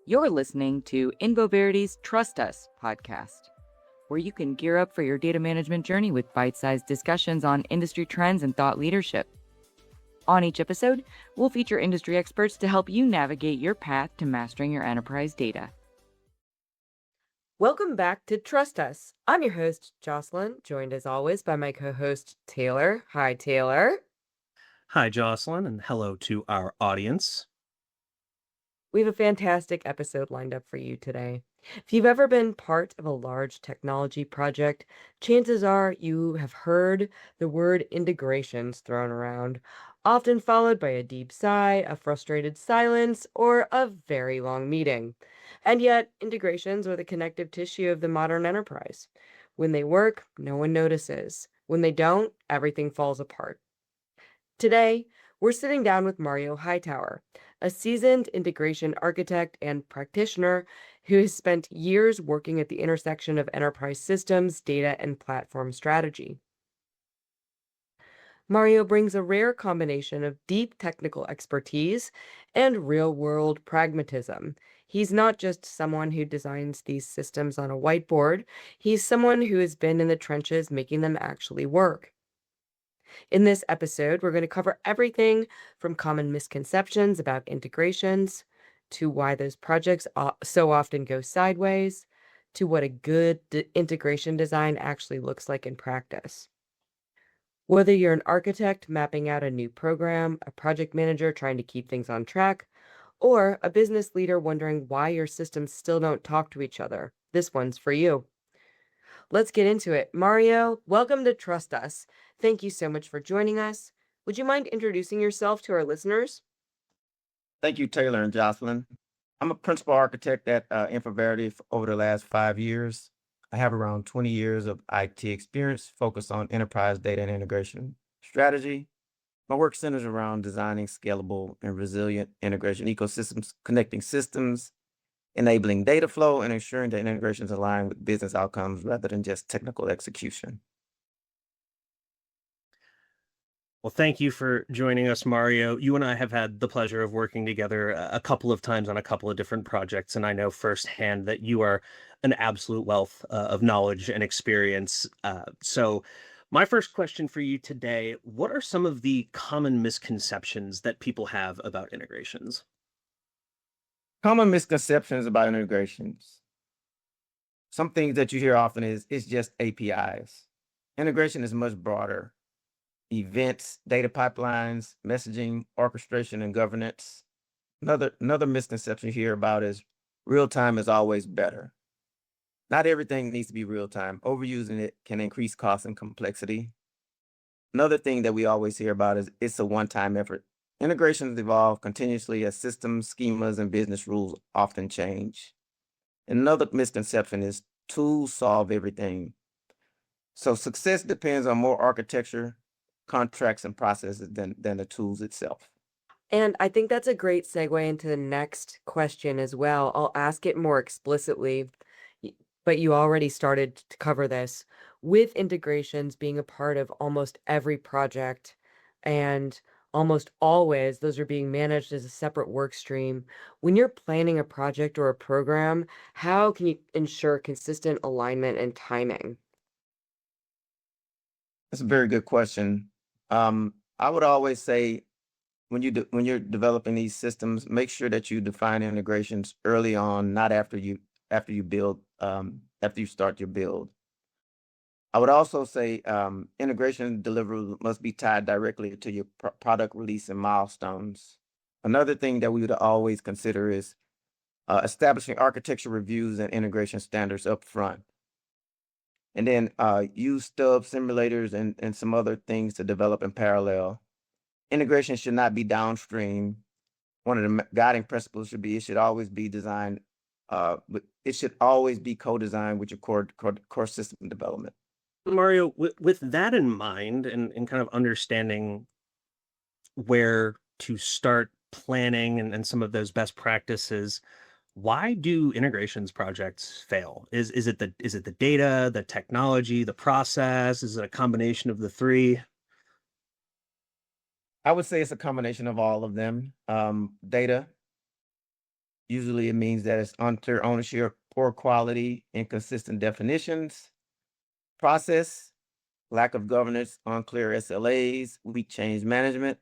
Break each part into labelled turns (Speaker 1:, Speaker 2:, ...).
Speaker 1: You're listening to Infoverity's Trust Us podcast, where you can gear up for your data management journey with bite-sized discussions on industry trends and thought leadership. On each episode, we'll feature industry experts to help you navigate your path to mastering your enterprise data.
Speaker 2: Welcome back to Trust Us. I'm your host, Jocelyn, joined as always by my co-host, Taylor. Hi, Taylor.
Speaker 3: Hi, Jocelyn, and hello to our audience.
Speaker 2: We have a fantastic episode lined up for you today. If you've ever been part of a large technology project, chances are you have heard the word integrations thrown around, often followed by a deep sigh, a frustrated silence, or a very long meeting. And yet, integrations are the connective tissue of the modern enterprise. When they work, no one notices. When they don't, everything falls apart. Today, we're sitting down with Mario Hightower, a seasoned integration architect and practitioner who has spent years working at the intersection of enterprise systems, data, and platform strategy. Mario brings a rare combination of deep technical expertise and real-world pragmatism. He's not just someone who designs these systems on a whiteboard, he's someone who has been in the trenches making them actually work. In this episode, we're going to cover everything from common misconceptions about integrations, to why those projects so often go sideways, to what a good integration design actually looks like in practice. Whether you're an architect mapping out a new program, a project manager trying to keep things on track, or a business leader wondering why your systems still don't talk to each other, this one's for you. Let's get into it. Mario, welcome to Trust Us. Thank you so much for joining us. Would you mind introducing yourself to our listeners?
Speaker 4: Thank you, Taylor and Jocelyn. I'm a principal architect at Infoverity over the last 5 years. I have around 20 years of IT experience focused on enterprise data and integration strategy. My work centers around designing scalable and resilient integration ecosystems, connecting systems, enabling data flow, and ensuring that integrations align with business outcomes rather than just technical execution.
Speaker 3: Well, thank you for joining us, Mario. You and I have had the pleasure of working together a couple of times on a couple of different projects, and I know firsthand that you are an absolute wealth of knowledge and experience. So my first question for you today, what are some of the common misconceptions that people have about integrations?
Speaker 4: Common misconceptions about integrations. Some things that you hear often is it's just APIs. Integration is much broader. Events, data pipelines, messaging, orchestration, and governance. Another misconception you hear about is real time is always better. Not everything needs to be real time. Overusing it can increase cost and complexity. Another thing that we always hear about is it's a one-time effort. Integrations evolve continuously as systems, schemas, and business rules often change. Another misconception is tools solve everything. So success depends on more architecture, contracts, and processes than the tools itself.
Speaker 2: And I think that's a great segue into the next question as well. I'll ask it more explicitly, but you already started to cover this. With integrations being a part of almost every project, and almost always those are being managed as a separate work stream. When you're planning a project or a program, how can you ensure consistent alignment and timing?
Speaker 4: That's a very good question. I would always say when you're developing these systems, make sure that you define integrations early on, not after you build after you start your build. I would also say integration delivery must be tied directly to your product release and milestones. Another thing that we would always consider is establishing architecture reviews and integration standards up front. And then use stub simulators and some other things to develop in parallel. Integration should not be downstream. One of the guiding principles should be it should always be designed, it should always be co-designed with your core system development.
Speaker 3: Mario, with that in mind and kind of understanding where to start planning and some of those best practices, why do integrations projects fail? Is it the data, the technology, the process? Is it a combination of the three?
Speaker 4: I would say it's a combination of all of them. Data, Usually it means that it's unclear ownership, poor quality, inconsistent definitions, process, lack of governance, unclear SLAs, weak change management.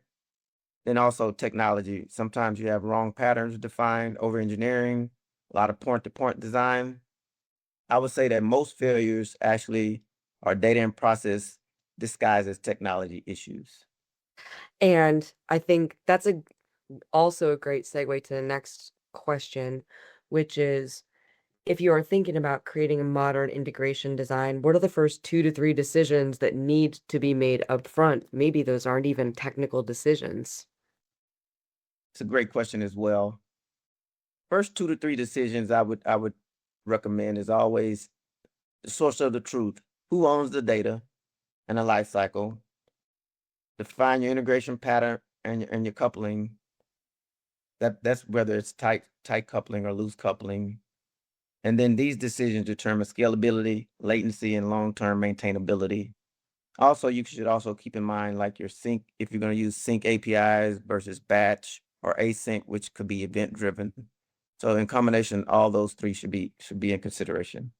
Speaker 4: Then also technology. Sometimes you have wrong patterns defined, over engineering, a lot of point-to-point design. I would say that most failures actually are data and process disguised as technology issues.
Speaker 2: And I think that's also a great segue to the next question, which is, if you are thinking about creating a modern integration design, what are the first 2 to 3 decisions that need to be made up front? Maybe those aren't even technical decisions.
Speaker 4: It's a great question as well. First 2 to 3 decisions I would recommend is always the source of the truth. Who owns the data and the life cycle? Define your integration pattern and your coupling. That's whether it's tight coupling or loose coupling. And then these decisions determine scalability, latency, and long-term maintainability. Also, you should also keep in mind like your sync, if you're going to use sync APIs versus batch or async, which could be event driven. So in combination, all those three should be in consideration.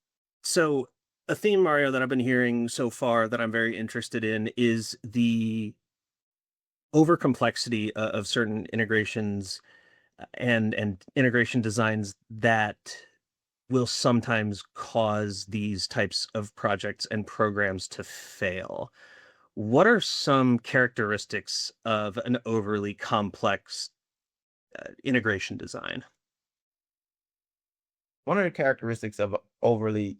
Speaker 3: So a theme, Mario, that I've been hearing so far that I'm very interested in is the over complexity of certain integrations and integration designs that will sometimes cause these types of projects and programs to fail. What are some characteristics of an overly complex integration design?
Speaker 4: One of the characteristics of overly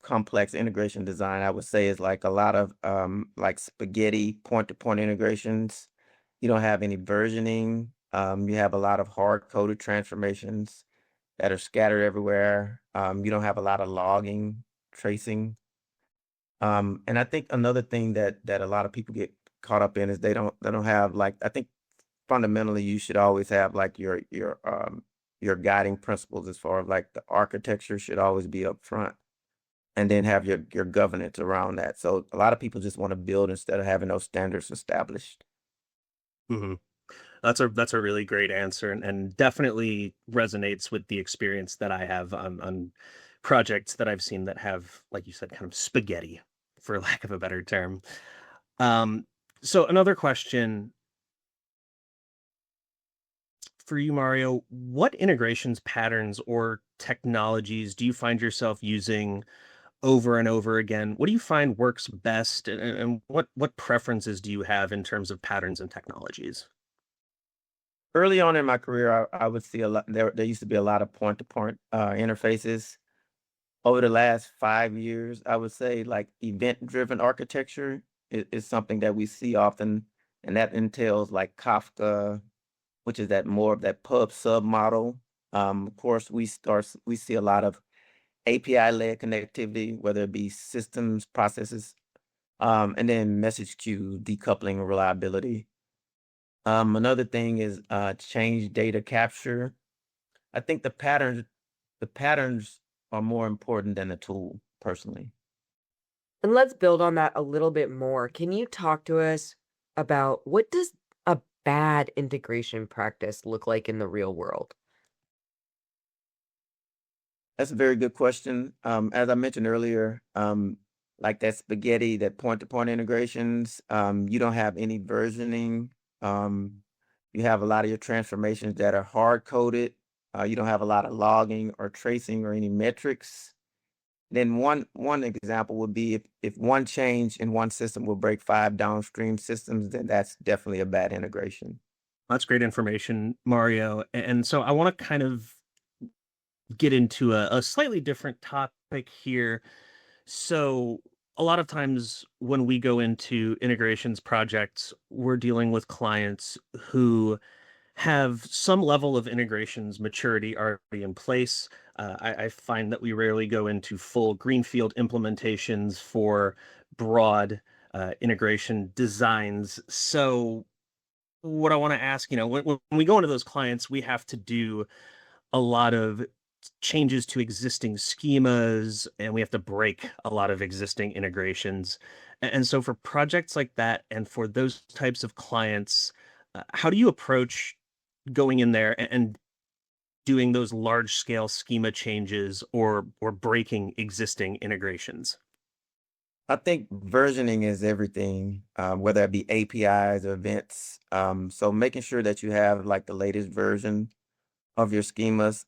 Speaker 4: complex integration design, I would say, is like a lot of like spaghetti point-to-point integrations. You don't have any versioning. You have a lot of hard-coded transformations that are scattered everywhere. You don't have a lot of logging, tracing. And I think another thing that a lot of people get caught up in is they don't have, like, I think fundamentally you should always have like your guiding principles as far as like the architecture should always be up front, and then have your governance around that. So a lot of people just want to build instead of having those standards established.
Speaker 3: Mm-hmm. That's a really great answer, and definitely resonates with the experience that I have on projects that I've seen that have, like you said, kind of spaghetti, for lack of a better term. Um, so another question for you, Mario, what integrations patterns or technologies do you find yourself using over and over again? What do you find works best, and what preferences do you have in terms of patterns and technologies?
Speaker 4: Early on in my career, I would see a lot. There used to be a lot of point-to-point interfaces. Over the last 5 years, I would say like event-driven architecture is something that we see often, and that entails like Kafka, which is that more of that pub sub model. Of course, we see a lot of API-led connectivity, whether it be systems, processes, and then message queue decoupling and reliability. Another thing is change data capture. I think the patterns are more important than the tool, personally.
Speaker 2: And let's build on that a little bit more. Can you talk to us about what does a bad integration practice look like in the real world?
Speaker 4: That's a very good question. As I mentioned earlier, like that spaghetti, that point-to-point integrations, you don't have any versioning. You have a lot of your transformations that are hard-coded. You don't have a lot of logging or tracing or any metrics. Then one example would be if one change in one system will break 5 downstream systems, then that's definitely a bad integration.
Speaker 3: That's great information, Mario. And so I want to kind of get into a slightly different topic here. So a lot of times when we go into integrations projects, we're dealing with clients who have some level of integrations maturity already in place. I find that we rarely go into full greenfield implementations for broad integration designs. So what I want to ask, when we go into those clients, we have to do a lot of changes to existing schemas, and we have to break a lot of existing integrations. And so for projects like that, and for those types of clients, how do you approach going in there and doing those large scale schema changes or breaking existing integrations?
Speaker 4: I think versioning is everything, whether it be APIs or events. So making sure that you have like the latest version of your schemas,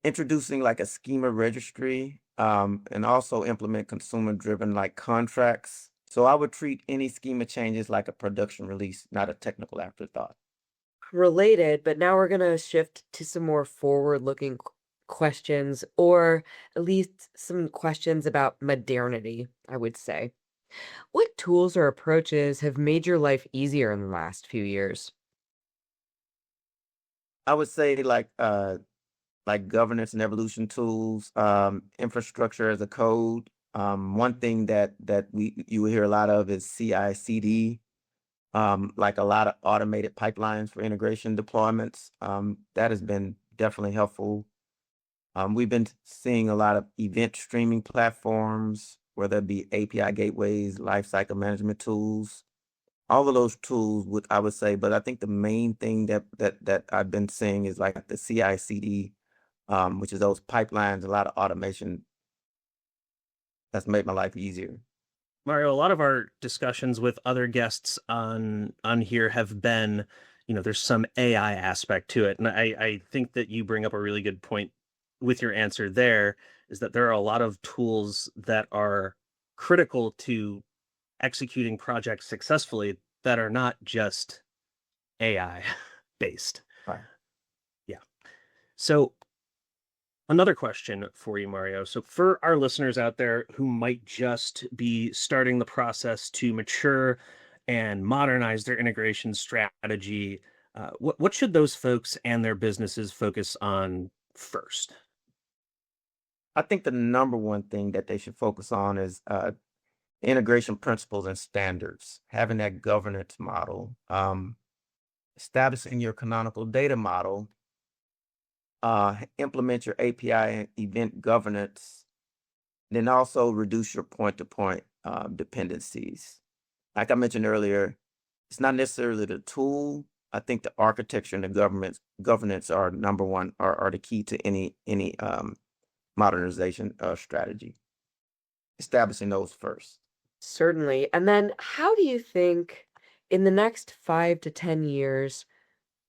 Speaker 4: introducing like a schema registry, and also implement consumer-driven like contracts. So I would treat any schema changes like a production release, not a technical afterthought.
Speaker 2: Related, but now we're going to shift to some more forward-looking questions, or at least some questions about modernity, I would say. What tools or approaches have made your life easier in the last few years?
Speaker 4: I would say like governance and evolution tools, infrastructure as a code. One thing that you will hear a lot of is CI/CD, like a lot of automated pipelines for integration deployments. That has been definitely helpful. We've been seeing a lot of event streaming platforms, whether it be API gateways, lifecycle management tools. All of those tools would I would say, but I think the main thing that I've been seeing is like the CI/CD, which is those pipelines, a lot of automation that's made my life easier.
Speaker 3: Mario, a lot of our discussions with other guests on here have been, there's some AI aspect to it. And I think that you bring up a really good point with your answer there, is that there are a lot of tools that are critical to executing projects successfully that are not just AI based.
Speaker 4: Right.
Speaker 3: Yeah. So another question for you, Mario. So for our listeners out there who might just be starting the process to mature and modernize their integration strategy, what should those folks and their businesses focus on first?
Speaker 4: I think the number one thing that they should focus on is integration principles and standards, having that governance model, establishing your canonical data model, implement your API and event governance, then also reduce your point-to-point dependencies. Like I mentioned earlier, it's not necessarily the tool. I think the architecture and the governance are number one, are the key to any modernization strategy. Establishing those first.
Speaker 2: Certainly. And then how do you think in the next 5 to 10 years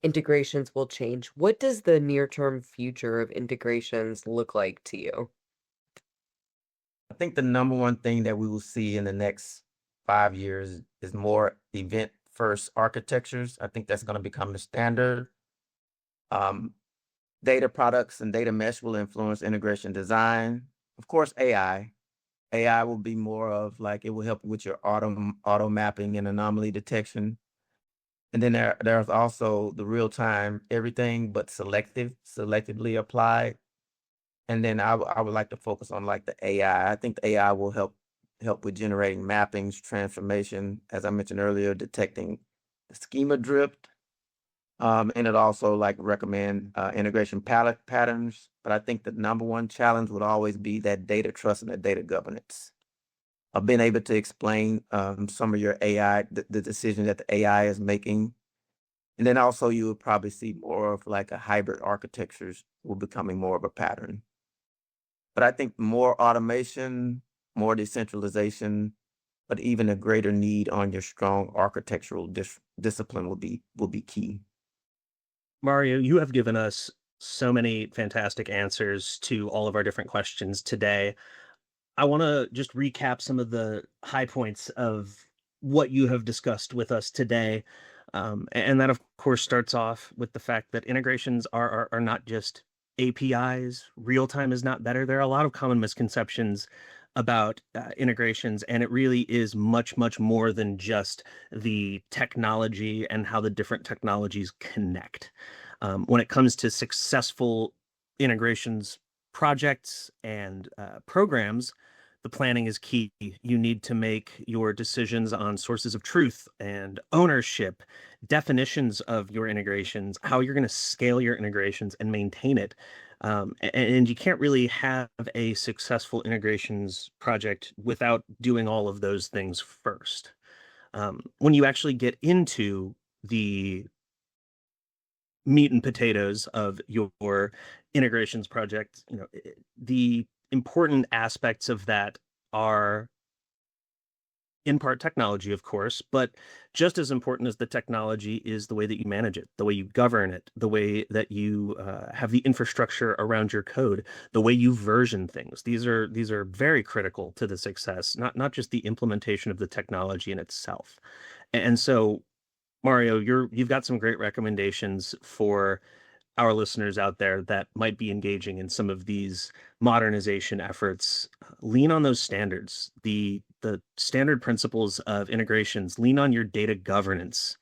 Speaker 2: integrations will change? What does the near-term future of integrations look like to you?
Speaker 4: I think the number one thing that we will see in the next 5 years is more event first architectures. I think that's going to become the standard. Data products and data mesh will influence integration design. Of course, AI. AI will be more of like it will help with your auto mapping and anomaly detection. And then there's also the real time everything, but selectively applied. And then I would like to focus on like the AI. I think the AI will help with generating mappings, transformation, as I mentioned earlier, detecting the schema drift. And it also like recommend integration patterns. But I think the number one challenge would always be that data trust and that data governance. I've been able to explain some of your AI, the decision that the AI is making. And then also you would probably see more of like a hybrid architectures will becoming more of a pattern. But I think more automation, more decentralization, but even a greater need on your strong architectural discipline will be key.
Speaker 3: Mario, you have given us so many fantastic answers to all of our different questions today. I want to just recap some of the high points of what you have discussed with us today. And that, of course, starts off with the fact that integrations are not just APIs. Real time is not better. There are a lot of common misconceptions about integrations, and it really is much, much more than just the technology and how the different technologies connect. When it comes to successful integrations projects and programs, the planning is key. You need to make your decisions on sources of truth and ownership, definitions of your integrations, how you're going to scale your integrations and maintain it. And you can't really have a successful integrations project without doing all of those things first. When you actually get into the meat and potatoes of your integrations project. The important aspects of that are in part technology, of course, but just as important as the technology is the way that you manage it, the way you govern it, the way that you have the infrastructure around your code, the way you version things. These are very critical to the success, not just the implementation of the technology in itself. And so, Mario, you've got some great recommendations for our listeners out there that might be engaging in some of these modernization efforts. Lean on those standards, the standard principles of integrations. Lean on your data governance.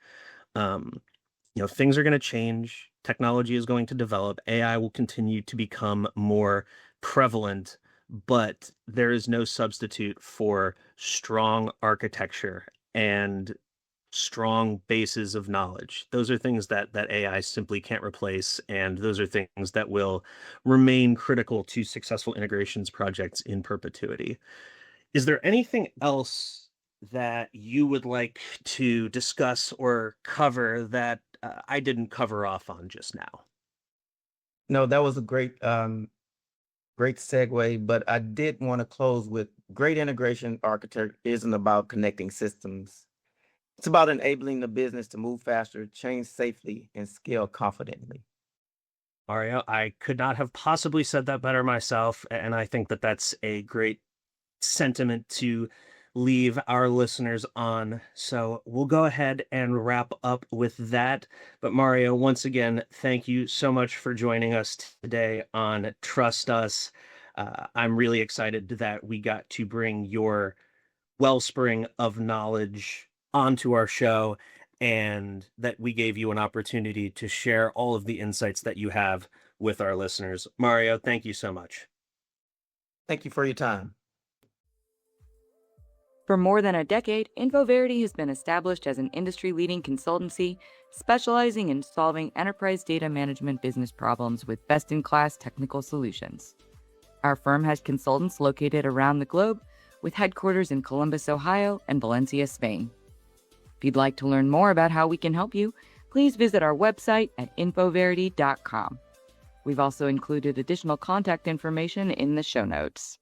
Speaker 3: Things are going to change. Technology is going to develop. AI will continue to become more prevalent, but there is no substitute for strong architecture and strong bases of knowledge. Those are things that AI simply can't replace, and those are things that will remain critical to successful integrations projects in perpetuity. Is there anything else that you would like to discuss or cover that I didn't cover off on just now?
Speaker 4: No, that was a great segue, but I did want to close with great integration architect isn't about connecting systems. It's about enabling the business to move faster, change safely, and scale confidently.
Speaker 3: Mario, I could not have possibly said that better myself, and I think that that's a great sentiment to leave our listeners on. So we'll go ahead and wrap up with that. But Mario, once again, thank you so much for joining us today on Trust Us. I'm really excited that we got to bring your wellspring of knowledge onto our show, and that we gave you an opportunity to share all of the insights that you have with our listeners. Mario, thank you so much.
Speaker 4: Thank you for your time.
Speaker 1: For more than a decade, Infoverity has been established as an industry-leading consultancy specializing in solving enterprise data management business problems with best-in-class technical solutions. Our firm has consultants located around the globe, with headquarters in Columbus, Ohio, and Valencia, Spain. If you'd like to learn more about how we can help you, please visit our website at infoverity.com. We've also included additional contact information in the show notes.